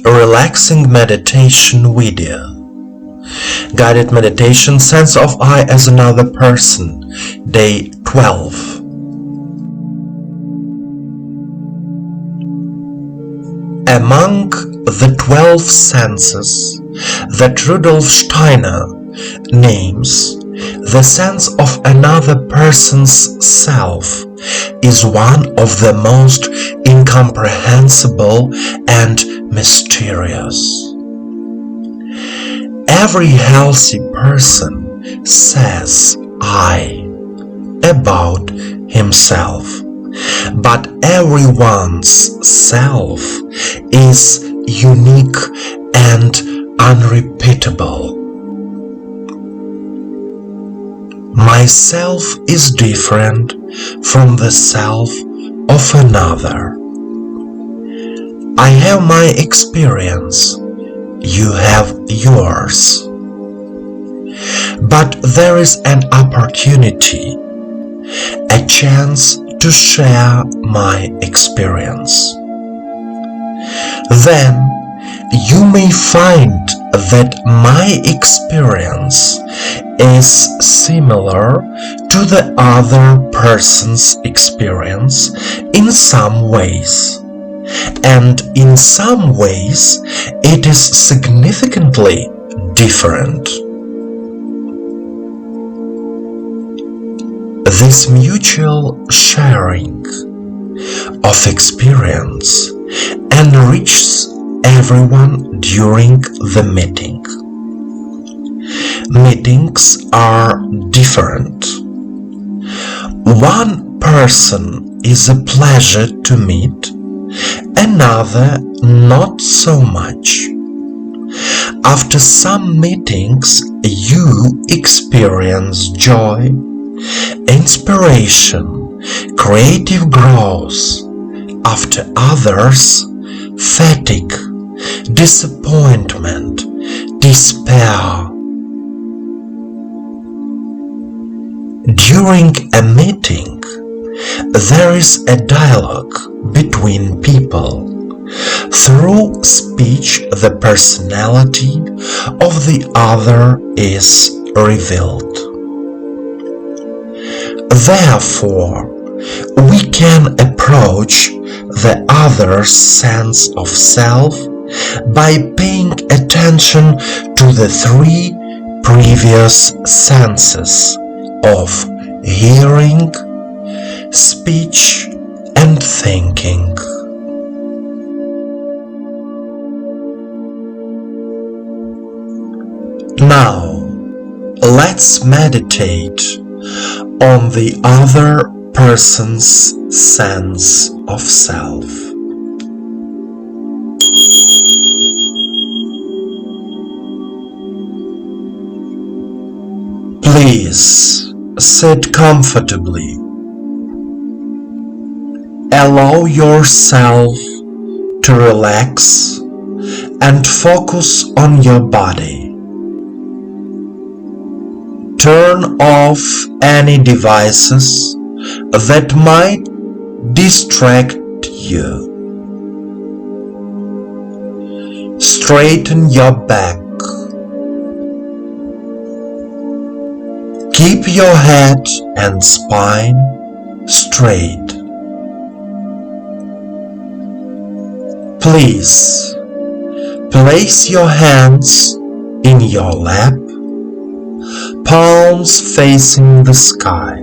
Relaxing meditation video. Guided meditation, sense of I as another person. Day 12. Among the 12 senses that Rudolf Steiner names, the sense of another person's self is one of the most incomprehensible and mysterious. Every healthy person says I about himself, but everyone's self is unique and unrepeatable. Myself is different from the self of another. I have my experience, you have yours. But there is an opportunity, a chance to share my experience. Then you may find that my experience is similar to the other person's experience in some ways, and in some ways it is significantly different. This mutual sharing of experience enriches everyone during the meeting. Meetings are different. One person is a pleasure to meet, another not so much. After some meetings, you experience joy, inspiration, creative growth. After others, fatigue, disappointment, despair. During a meeting, there is a dialogue between people. Through speech, the personality of the other is revealed. Therefore, we can approach the other's sense of self by paying attention to the three previous senses of hearing, speech, and thinking. Now, let's meditate on the other person's sense of self. Please sit comfortably. Allow yourself to relax and focus on your body. Turn off any devices that might distract you. Straighten your back. Keep your head and spine straight. Please place your hands in your lap, palms facing the sky.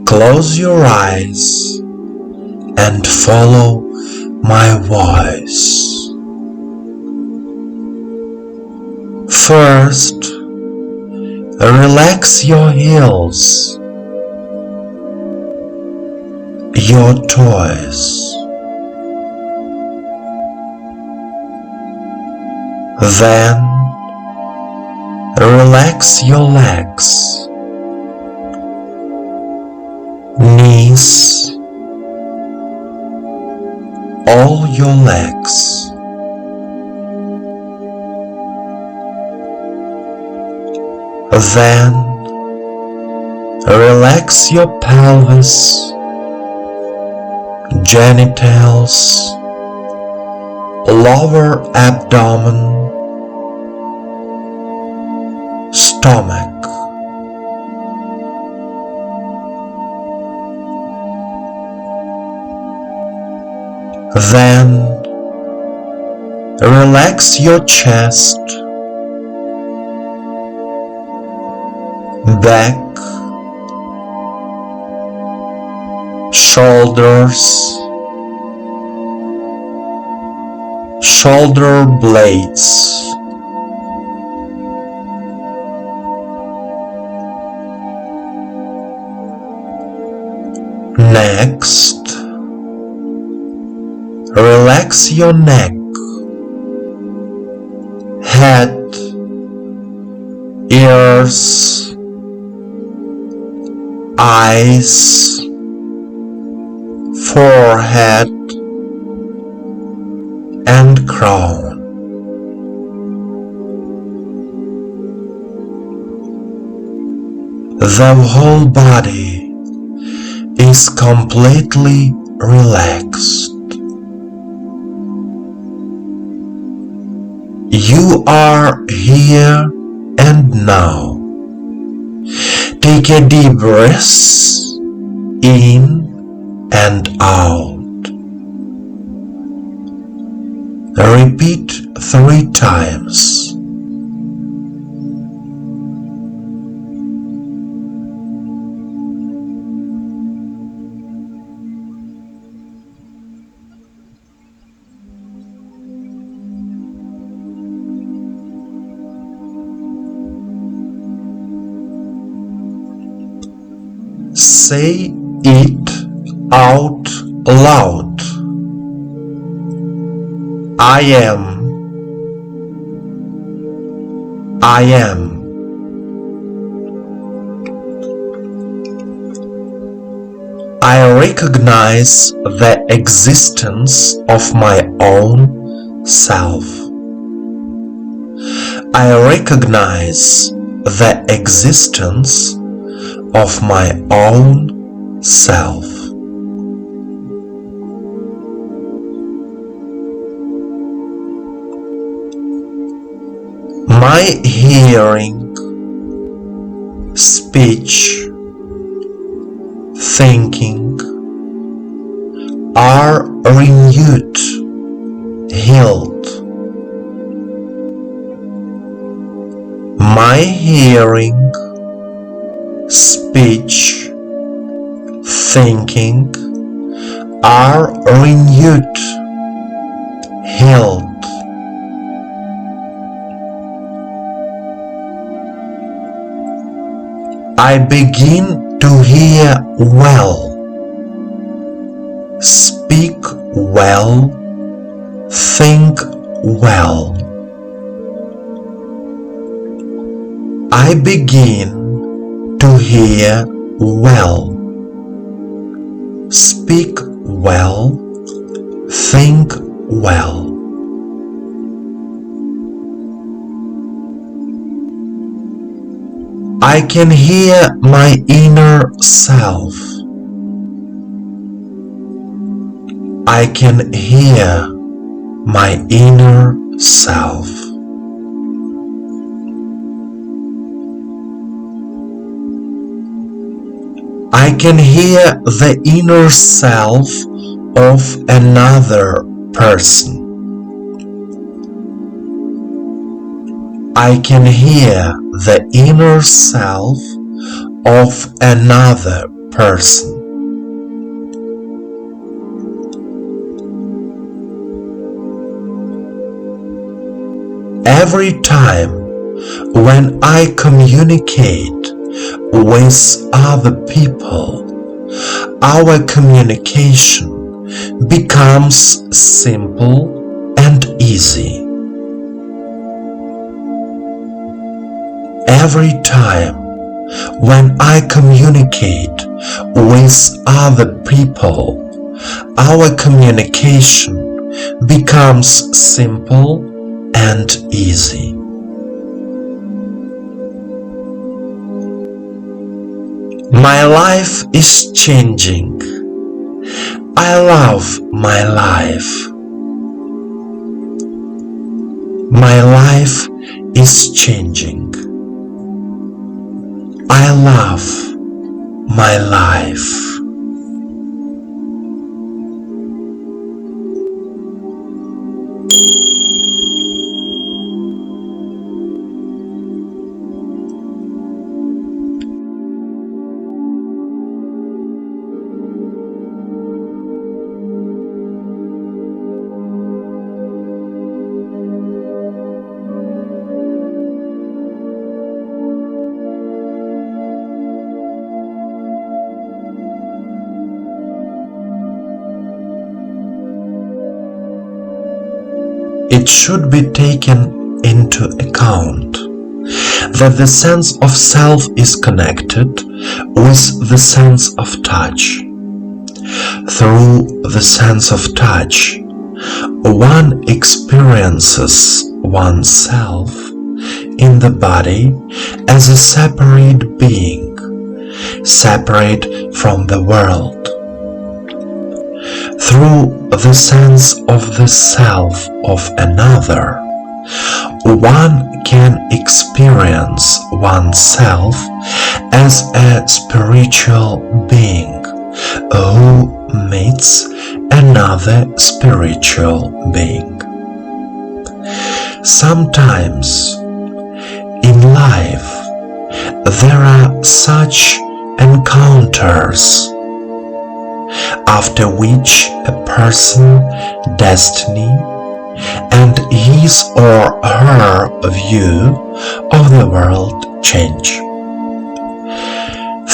Close your eyes and follow my voice. First, relax your heels, your toes. Then, relax your legs, knees, all your legs. Then, relax your pelvis, genitals, lower abdomen, stomach. Then relax your chest, back, shoulders, shoulder blades. Next, relax your neck, head, ears, eyes, forehead, and crown. The whole body is completely relaxed. You are here and now. Take a deep breath in and out. Repeat 3 times. Say it out loud. I am. I am. I recognize the existence of my own self. I recognize the existence of my own self. My hearing, speech, thinking are renewed, healed. My hearing, speech, thinking are renewed, healed. I begin to hear well, speak well, think well. I begin to hear well, speak well, think well. I can hear my inner self. I can hear my inner self. I can hear the inner self of another person. I can hear the inner self of another person. Every time when I communicate with other people, our communication becomes simple and easy. Every time when I communicate with other people, our communication becomes simple and easy. My life is changing. I love my life. My life is changing. I love my life. It should be taken into account that the sense of self is connected with the sense of touch. Through the sense of touch, one experiences oneself in the body as a separate being, separate from the world. Through the sense of the self of another, one can experience oneself as a spiritual being who meets another spiritual being. Sometimes in life there are such encounters after which a person's destiny and his or her view of the world change.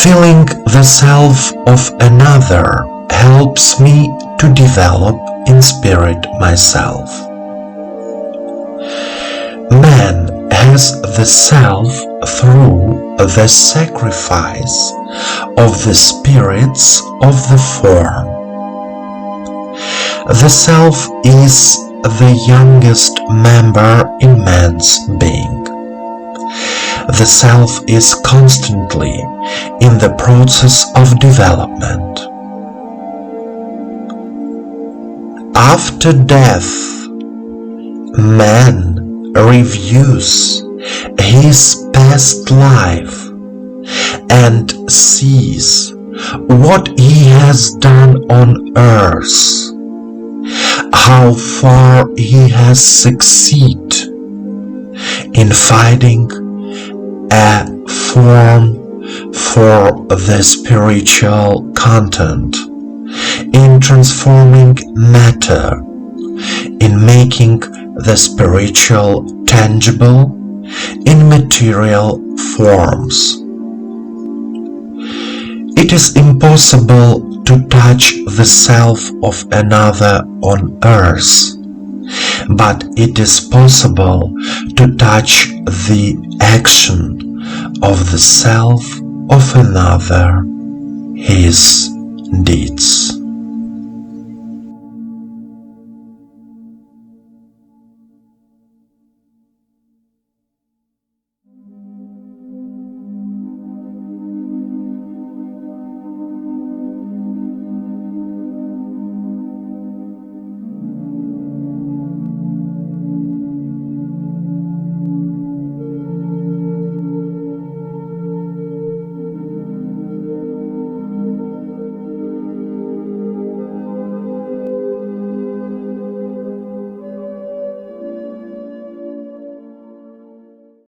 Feeling the self of another helps me to develop in spirit myself. Man has the self through the sacrifice of the spirits of the form. The self is the youngest member in man's being. The self is constantly in the process of development. After death, man reviews his past life and sees what he has done on earth, how far he has succeeded in finding a form for the spiritual content, in transforming matter, in making the spiritual tangible in material forms. It is impossible to touch the self of another on earth, but it is possible to touch the action of the self of another, his deeds.